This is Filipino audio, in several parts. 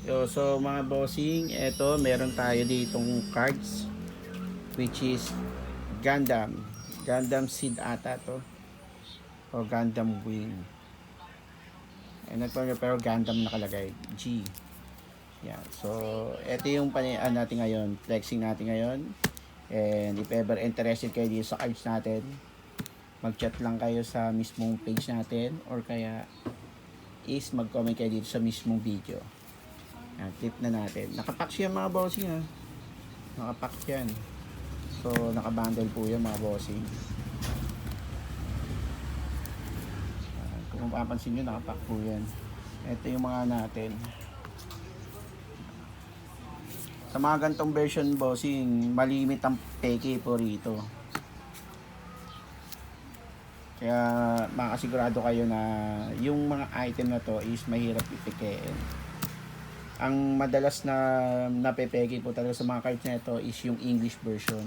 So mga bossing, eto meron tayo ditong cards which is Gundam. Gundam Seed ata to. O Gundam Wing. Pero Gundam nakalagay. G. Yan. So, eto yung natin ngayon. Flexing natin ngayon. And if ever interested kayo dito sa cards natin, mag-chat lang kayo sa mismong page natin or kaya is mag-comment kayo dito sa mismong video. Yan, clip na natin. Nakapack yan mga bossing ha. Nakapack yan. So, nakabundle po yan mga bossing. Kung mapapansin nyo, nakapack po yan. Ito yung mga natin. Sa mga gantong version bossing, malimit ang peke po rito. Kaya makasigurado kayo na yung mga item na to is mahirap ipekein. Ang madalas na napepeke po talaga sa mga cards na ito is yung English version.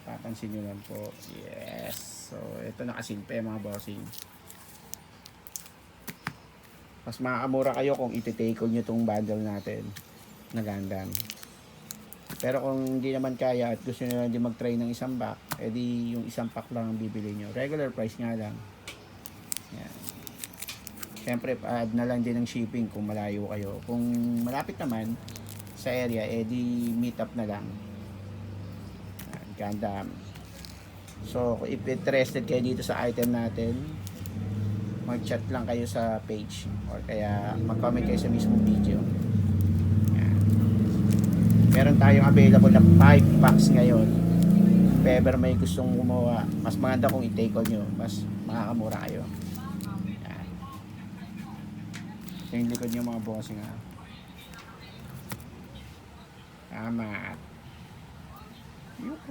Papansin nyo lang po. Yes. So, ito nakasimple mga bossing. Mas makakamura kayo kung iti-take nyo itong bundle natin na Gundam. Pero kung hindi naman kaya at gusto nyo lang din mag-try ng isang pack, edi yung isang pack lang ang bibili nyo. Regular price nga lang. Yan. Siyempre, add na lang din ng shipping kung malayo kayo. Kung malapit naman sa area, edi meet up na lang. Gundam. So, if interested kayo dito sa item natin, mag-chat lang kayo sa page or kaya mag-comment kayo sa mismong video. Yan. Meron tayong available na 5 packs ngayon. If ever may gustong gumawa, mas maganda kung i-take on nyo, mas makakamura kayo. Yan. Ito yung likod nyo mga bossing ha. Tama. Yuko.